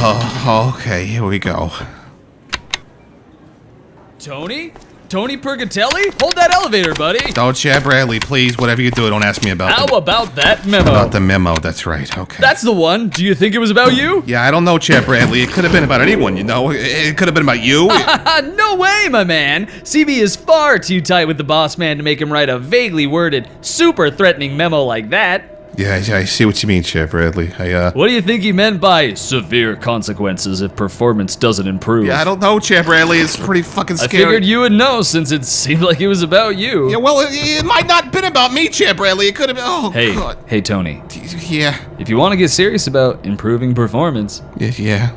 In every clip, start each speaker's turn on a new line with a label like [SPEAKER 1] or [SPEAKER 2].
[SPEAKER 1] Okay, here we go.
[SPEAKER 2] Tony? Tony Purgatony? Hold that elevator, buddy.
[SPEAKER 1] Don't Chad Bradley, please. Whatever you do, don't ask me about
[SPEAKER 2] How about that memo?
[SPEAKER 1] About the memo, that's right, okay.
[SPEAKER 2] That's the one. Do you think it was about you?
[SPEAKER 1] Yeah, I don't know, Chad Bradley. It could have been about anyone, you know. It could have been about you.
[SPEAKER 2] No way, my man. CB is far too tight with the boss man to make him write a vaguely worded, super threatening memo like that.
[SPEAKER 1] Yeah, I see what you mean, Chad Bradley.
[SPEAKER 2] What do you think he meant by severe consequences if performance doesn't improve?
[SPEAKER 1] Yeah, I don't know, Chad Bradley. It's pretty fucking scary.
[SPEAKER 2] I figured you would know since it seemed like it was about you.
[SPEAKER 1] Yeah, well, it might not have been about me, Chad Bradley. It could have been. Oh, God.
[SPEAKER 2] Hey, Tony.
[SPEAKER 1] Yeah.
[SPEAKER 2] If you want to get serious about improving performance.
[SPEAKER 1] Yeah.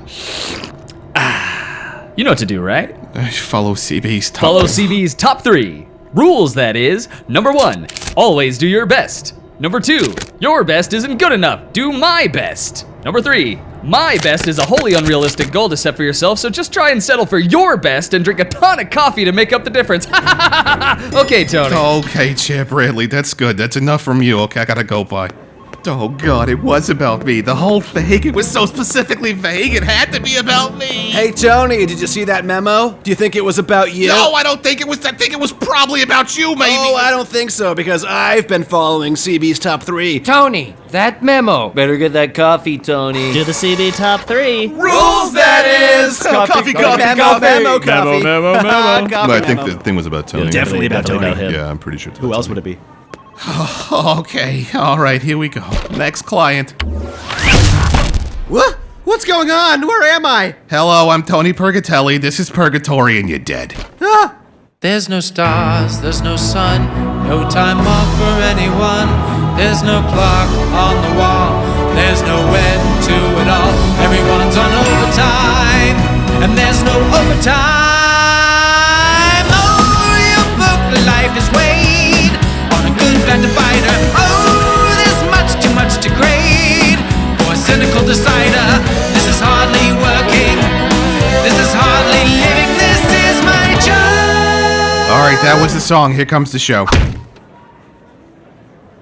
[SPEAKER 2] You know what to do, right?
[SPEAKER 1] Follow CB's top.
[SPEAKER 2] Follow CB's top 3. Rules, that is. Number 1, always do your best. Number 2, your best isn't good enough. Do my best. Number 3, my best is a wholly unrealistic goal to set for yourself, so just try and settle for your best and drink a ton of coffee to make up the difference. Okay, Tony.
[SPEAKER 1] Okay, Chad Bradley, that's good. That's enough from you. Okay, I gotta go, bye. Oh, God, it was about me. The whole thing, it was so specifically vague, it had to be about me.
[SPEAKER 3] Hey, Tony, did you see that memo? Do you think it was about you?
[SPEAKER 1] No, I don't think it was. I think it was probably about you, maybe.
[SPEAKER 3] Oh, I don't think so, because I've been following CB's top 3.
[SPEAKER 4] Tony, that memo.
[SPEAKER 5] Better get that coffee, Tony. Do the CB top 3.
[SPEAKER 3] Rules, that is!
[SPEAKER 1] Coffee.
[SPEAKER 3] Memo, coffee.
[SPEAKER 2] Memo.
[SPEAKER 1] I think the thing was about Tony.
[SPEAKER 3] Definitely about Tony.
[SPEAKER 1] Yeah, I'm pretty sure.
[SPEAKER 3] Who else would it be?
[SPEAKER 1] Okay, all right, here we go. Next client.
[SPEAKER 3] What? What's going on? Where am I?
[SPEAKER 1] Hello, I'm Tony Purgatony. This is Purgatory, and you're dead.
[SPEAKER 3] Ah!
[SPEAKER 4] There's no stars, there's no sun, no time off for anyone. There's no clock on the wall, there's no end to it all. Everyone's on overtime, and there's no overtime. Oh, your book life is weighed on a good bad divider. Oh, there's much too much to grade for a cynical decider. This is hardly working, this is hardly living, this is my job.
[SPEAKER 1] All right, that was the song. Here comes the show.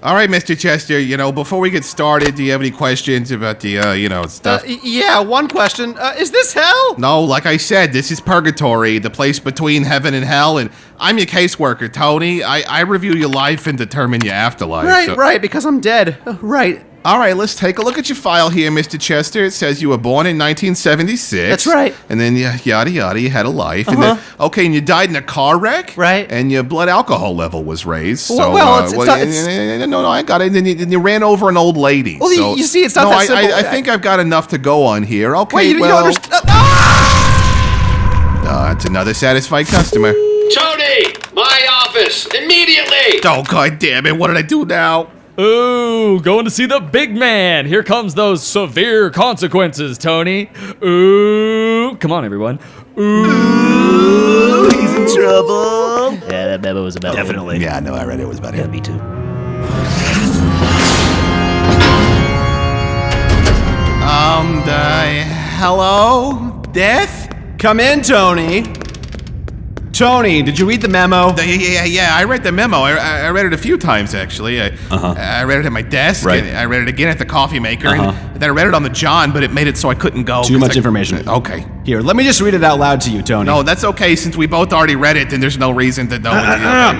[SPEAKER 1] All right, Mr. Chester, before we get started, do you have any questions about the, stuff?
[SPEAKER 3] Yeah, one question. Is this hell?
[SPEAKER 1] No, like I said, this is Purgatory, the place between heaven and hell, and I'm your caseworker, Tony. I review your life and determine your afterlife.
[SPEAKER 3] Right, because I'm dead. Right.
[SPEAKER 1] All right, let's take a look at your file here, Mr. Chester. It says you were born in 1976.
[SPEAKER 3] That's right.
[SPEAKER 1] And then yada yada, you had a life. And then, and you died in a car wreck.
[SPEAKER 3] Right.
[SPEAKER 1] And your blood alcohol level was raised. So, no, I got it. And then you ran over an old lady.
[SPEAKER 3] Well,
[SPEAKER 1] so,
[SPEAKER 3] you see, it's not that simple.
[SPEAKER 1] I think I've got enough to go on here. Okay,
[SPEAKER 3] Wait, you don't understand.
[SPEAKER 1] It's another satisfied customer.
[SPEAKER 6] Tony, my office, immediately!
[SPEAKER 1] Oh, God damn it, what did I do now?
[SPEAKER 2] Ooh, going to see the big man. Here comes those severe consequences, Tony. Ooh, come on, everyone.
[SPEAKER 3] Ooh, he's in trouble.
[SPEAKER 5] Yeah, that memo was about
[SPEAKER 3] Definitely.
[SPEAKER 1] Yeah, I know, I read it was about him.
[SPEAKER 5] me too.
[SPEAKER 1] Hello? Death?
[SPEAKER 3] Come in, Tony. Tony, did you read the memo?
[SPEAKER 1] Yeah, I read the memo. I read it a few times, actually. I read it at my desk,
[SPEAKER 3] Right.
[SPEAKER 1] and I read it again at the coffee maker, and then I read it on the John, but it made it so I couldn't go.
[SPEAKER 3] Too much information.
[SPEAKER 1] Okay.
[SPEAKER 3] Here, let me just read it out loud to you, Tony.
[SPEAKER 1] No, that's okay. Since we both already read it, then there's no reason to know.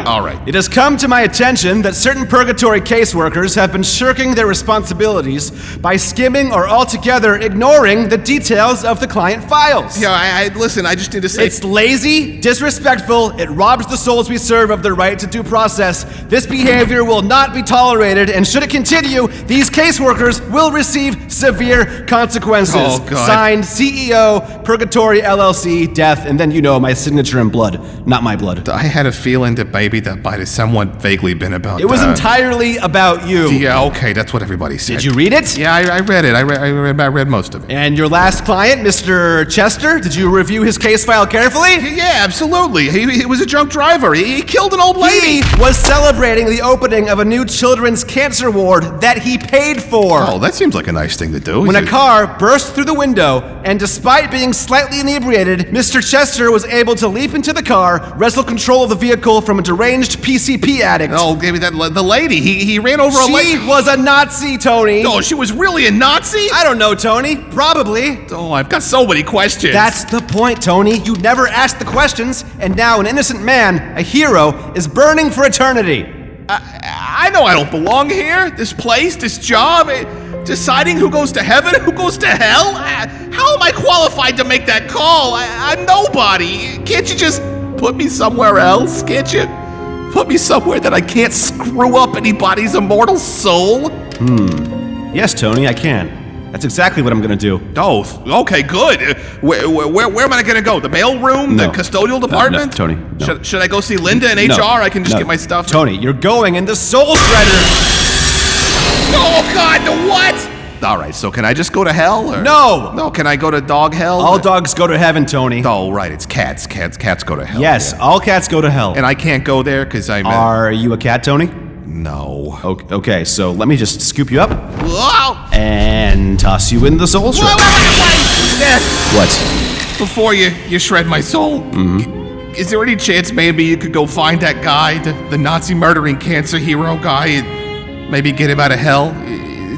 [SPEAKER 1] All right.
[SPEAKER 3] It has come to my attention that certain Purgatory caseworkers have been shirking their responsibilities by skimming or altogether ignoring the details of the client files.
[SPEAKER 1] Yeah, I listen, I just need to say...
[SPEAKER 3] It's lazy, disrespectful, it robs the souls we serve of their right to due process. This behavior will not be tolerated, and should it continue, these caseworkers will receive severe consequences.
[SPEAKER 1] Oh, God.
[SPEAKER 3] Signed, CEO, Purgatory LLC, death, and then my signature in blood, not my blood.
[SPEAKER 1] I had a feeling that maybe that might have somewhat vaguely been about...
[SPEAKER 3] It was entirely about you.
[SPEAKER 1] Yeah, okay, that's what everybody said.
[SPEAKER 3] Did you read it?
[SPEAKER 1] Yeah, I read it. I read most of it.
[SPEAKER 3] And your last client, Mr. Chester, did you review his case file carefully?
[SPEAKER 1] Yeah, absolutely. He was a drunk driver. He killed an old lady.
[SPEAKER 3] He was celebrating the opening of a new children's cancer ward that he paid for.
[SPEAKER 1] Oh, that seems like a nice nice thing to do.
[SPEAKER 3] When a car burst through the window, and despite being slightly inebriated, Mr. Chester was able to leap into the car, wrestle control of the vehicle from a deranged PCP addict.
[SPEAKER 1] Oh, give me that. The lady. He ran over a lady.
[SPEAKER 3] She was a Nazi, Tony.
[SPEAKER 1] Oh, she was really a Nazi?
[SPEAKER 3] I don't know, Tony. Probably.
[SPEAKER 1] Oh, I've got so many questions.
[SPEAKER 3] That's the point, Tony. You never asked the questions, and now an innocent man, a hero, is burning for eternity.
[SPEAKER 1] I know I don't belong here. This place, this job, deciding who goes to heaven, who goes to hell. How am I qualified to make that call? I'm nobody. Can't you just put me somewhere else? Can't you put me somewhere that I can't screw up anybody's immortal soul?
[SPEAKER 3] Yes, Tony, I can. That's exactly what I'm gonna do.
[SPEAKER 1] Oh, okay, good. Where am I gonna go? The mail room?
[SPEAKER 3] No.
[SPEAKER 1] The custodial department?
[SPEAKER 3] No, Tony, no.
[SPEAKER 1] Should I go see Linda in
[SPEAKER 3] No,
[SPEAKER 1] HR? I can just
[SPEAKER 3] no.
[SPEAKER 1] get my stuff.
[SPEAKER 3] Tony, you're going in the Soul Shredder!
[SPEAKER 1] Oh God, the what? All right, so can I just go to hell? Or?
[SPEAKER 3] No!
[SPEAKER 1] No, can I go to dog hell?
[SPEAKER 3] All dogs go to heaven, Tony.
[SPEAKER 1] Oh, right, it's cats. Cats go to hell.
[SPEAKER 3] Yes,
[SPEAKER 1] yeah.
[SPEAKER 3] all cats go to hell.
[SPEAKER 1] And I can't go there because I'm.
[SPEAKER 3] Are you a cat, Tony?
[SPEAKER 1] No.
[SPEAKER 3] Okay, so let me just scoop you up
[SPEAKER 1] Whoa!
[SPEAKER 3] and toss you in the Soul Shredder.
[SPEAKER 1] Wait.
[SPEAKER 3] What?
[SPEAKER 1] Before you shred my soul, is there any chance maybe you could go find that guy, the Nazi murdering cancer hero guy, and maybe get him out of hell?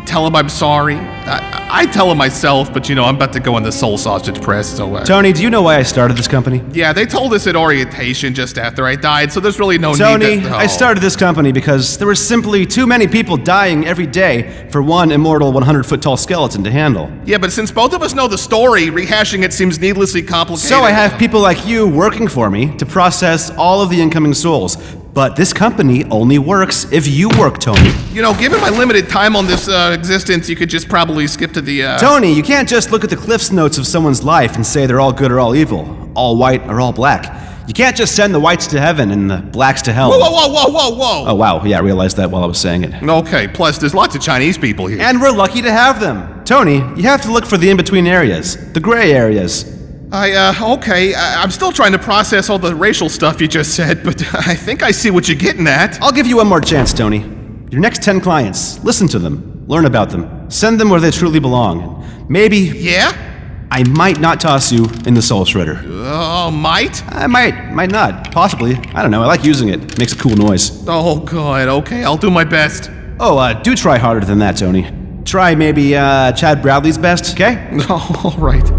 [SPEAKER 1] Tell him I'm sorry. I tell him myself, but I'm about to go on the soul sausage press, so...
[SPEAKER 3] Tony, do you know why I started this company?
[SPEAKER 1] Yeah, they told us at orientation just after I died, so there's really no
[SPEAKER 3] Tony,
[SPEAKER 1] need to...
[SPEAKER 3] I started this company because there were simply too many people dying every day for one immortal 100-foot-tall skeleton to handle.
[SPEAKER 1] Yeah, but since both of us know the story, rehashing it seems needlessly complicated.
[SPEAKER 3] So I have people like you working for me to process all of the incoming souls. But this company only works if you work, Tony.
[SPEAKER 1] Given my limited time on this existence, you could just probably skip to the...
[SPEAKER 3] Tony, you can't just look at the Cliff's Notes of someone's life and say they're all good or all evil, all white or all black. You can't just send the whites to heaven and the blacks to hell.
[SPEAKER 1] Whoa.
[SPEAKER 3] Oh, wow. Yeah, I realized that while I was saying it.
[SPEAKER 1] Okay, plus there's lots of Chinese people here.
[SPEAKER 3] And we're lucky to have them. Tony, you have to look for the in-between areas, the gray areas.
[SPEAKER 1] I'm still trying to process all the racial stuff you just said, but I think I see what you're getting at.
[SPEAKER 3] I'll give you one more chance, Tony. Your next 10 clients, listen to them, learn about them, send them where they truly belong. And maybe
[SPEAKER 1] Yeah?
[SPEAKER 3] I might not toss you in the Soul Shredder.
[SPEAKER 1] Oh, might?
[SPEAKER 3] I might not, possibly. I don't know, I like using it. It makes a cool noise.
[SPEAKER 1] Oh, God, okay, I'll do my best.
[SPEAKER 3] Oh, do try harder than that, Tony. Try maybe Chad Bradley's best, okay?
[SPEAKER 1] Oh, all right.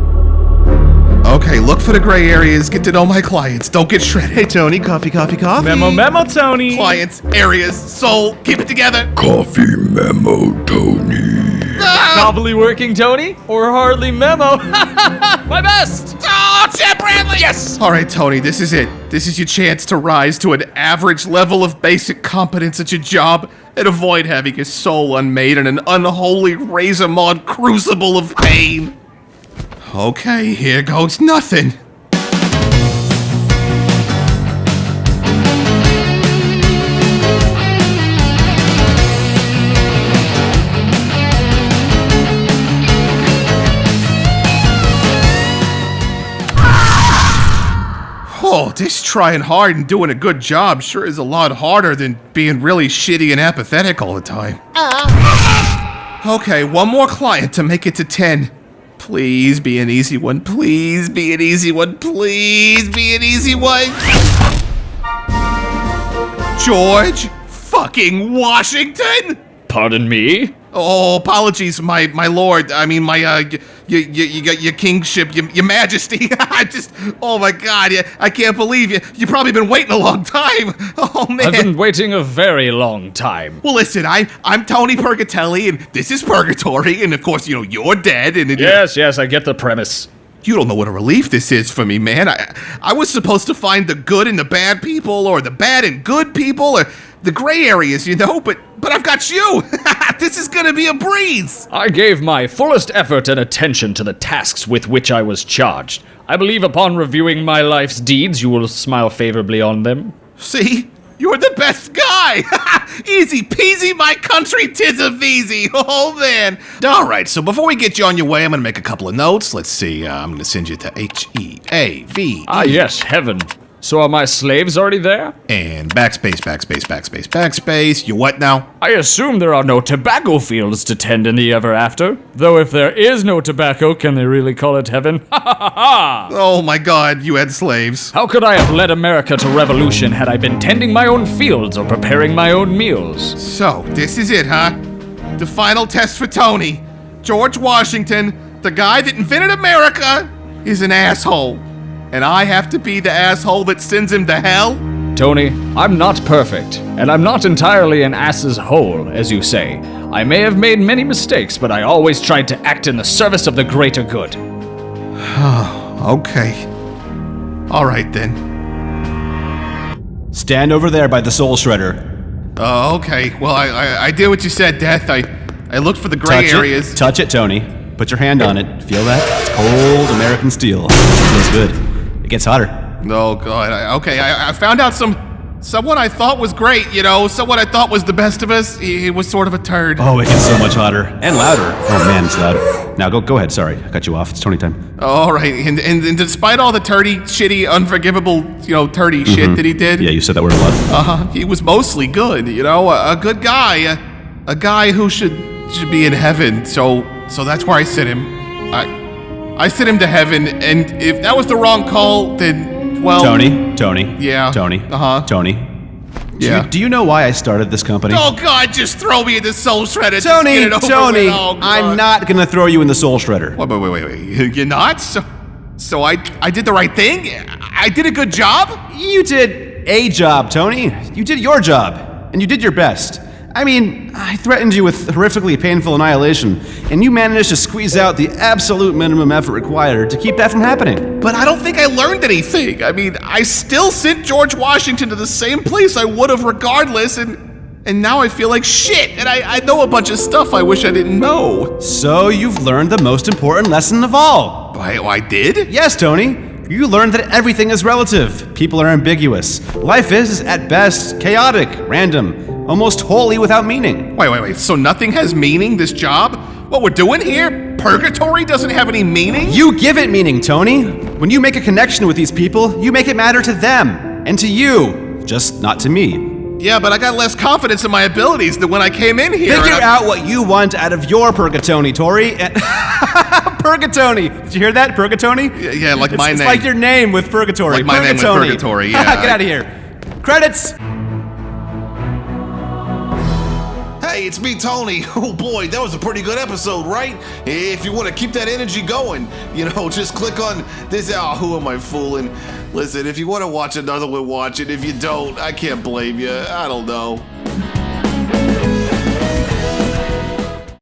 [SPEAKER 1] Okay, look for the gray areas, get to know my clients, don't get shredded.
[SPEAKER 3] Hey, Tony, coffee.
[SPEAKER 7] Memo, Tony.
[SPEAKER 1] Clients, areas, soul, keep it together.
[SPEAKER 8] Coffee memo, Tony.
[SPEAKER 2] Probably working, Tony? Or hardly memo? My best!
[SPEAKER 1] Oh, Chad Bradley! Yes! All right, Tony, this is it. This is your chance to rise to an average level of basic competence at your job and avoid having your soul unmade in an unholy razor-mauled crucible of pain. Okay, here goes nothing. Oh, this trying hard and doing a good job sure is a lot harder than being really shitty and apathetic all the time. Okay, one more client to make it to 10. Please be an easy one. Please be an easy one. Please be an easy one. George fucking Washington?
[SPEAKER 2] Pardon me?
[SPEAKER 1] Oh, apologies, my lord. I mean, your kingship, your majesty. Oh my God, I can't believe you. You've probably been waiting a long time. Oh man.
[SPEAKER 2] I've been waiting a very long time.
[SPEAKER 1] Well, listen, I'm Tony Purgatony, and this is Purgatory, and of course, you're dead, and
[SPEAKER 2] Yes, I get the premise.
[SPEAKER 1] You don't know what a relief this is for me, man. I was supposed to find the good and the bad people, or the bad and good people, or the gray areas, but I've got you. This is gonna be a breeze.
[SPEAKER 2] I gave my fullest effort and attention to the tasks with which I was charged. I believe upon reviewing my life's deeds, you will smile favorably on them.
[SPEAKER 1] See? You're the best guy! Easy peasy, my country tis a veasy. Oh, man. All right, so before we get you on your way, I'm going to make a couple of notes. Let's see. I'm going to send you to HEAV.
[SPEAKER 2] Ah, yes, heaven.
[SPEAKER 7] So are my slaves already there?
[SPEAKER 1] And backspace. You what now?
[SPEAKER 7] I assume there are no tobacco fields to tend in the ever after. Though if there is no tobacco, can they really call it heaven? Ha ha ha ha!
[SPEAKER 1] Oh my god, you had slaves.
[SPEAKER 7] How could I have led America to revolution had I been tending my own fields or preparing my own meals?
[SPEAKER 1] So, this is it, huh? The final test for Tony. George Washington, the guy that invented America, is an asshole. And I have to be the asshole that sends him to hell?
[SPEAKER 7] Tony, I'm not perfect, and I'm not entirely an ass's hole, as you say. I may have made many mistakes, but I always tried to act in the service of the greater good.
[SPEAKER 1] Okay. Alright then.
[SPEAKER 3] Stand over there by the soul shredder.
[SPEAKER 1] Okay. Well, I did what you said, Death. I looked for the gray areas.
[SPEAKER 3] Touch it, Tony. Put your hand on it. Feel that? It's cold American steel. It feels good. It gets hotter.
[SPEAKER 1] Oh god. I found out someone I thought was great, someone I thought was the best of us. He was sort of a turd.
[SPEAKER 3] Oh, it gets so much hotter. And louder. Oh man, it's louder. Now go ahead, sorry. I cut you off. It's Tony time.
[SPEAKER 1] Alright, and despite all the turdy, shitty, unforgivable, turdy shit that he did.
[SPEAKER 3] Yeah, you said that word a lot.
[SPEAKER 1] He was mostly good, a good guy. A guy who should be in heaven, so that's where I sent him. I sent him to heaven, and if that was the wrong call, then, well...
[SPEAKER 3] Tony.
[SPEAKER 1] Yeah.
[SPEAKER 3] Tony.
[SPEAKER 1] Tony. Yeah.
[SPEAKER 3] Do you know why I started this company?
[SPEAKER 1] Oh god, just throw me in the soul shredder.
[SPEAKER 3] Tony,
[SPEAKER 1] just get it over
[SPEAKER 3] Tony,
[SPEAKER 1] with. Oh, God.
[SPEAKER 3] I'm not gonna throw you in the soul shredder.
[SPEAKER 1] Wait. You're not? So I did the right thing? I did a good job?
[SPEAKER 3] You did a job, Tony. You did your job, and you did your best. I mean, I threatened you with horrifically painful annihilation, and you managed to squeeze out the absolute minimum effort required to keep that from happening.
[SPEAKER 1] But I don't think I learned anything. I mean, I still sent George Washington to the same place I would have regardless, and now I feel like shit, and I know a bunch of stuff I wish I didn't know.
[SPEAKER 3] So you've learned the most important lesson of all.
[SPEAKER 1] I did?
[SPEAKER 3] Yes, Tony. You learned that everything is relative. People are ambiguous. Life is, at best, chaotic, random, almost wholly without meaning.
[SPEAKER 1] Wait. So nothing has meaning, this job? What we're doing here? Purgatory doesn't have any meaning?
[SPEAKER 3] You give it meaning, Tony. When you make a connection with these people, you make it matter to them. And to you. Just not to me.
[SPEAKER 1] Yeah, but I got less confidence in my abilities than when I came in here.
[SPEAKER 3] Figure out what you want out of your Purgatony, Tori. Purgatony. Did you hear that? Purgatony?
[SPEAKER 1] Yeah, like my name.
[SPEAKER 3] It's like your name with Purgatory.
[SPEAKER 1] Like my name with Purgatory, yeah.
[SPEAKER 3] Get out of here. Credits.
[SPEAKER 9] Hey, it's me, Tony. Oh boy, that was a pretty good episode, right? If you want to keep that energy going, just click on this. Oh, who am I fooling? Listen, if you want to watch another one, watch it. If you don't, I can't blame you. I don't know.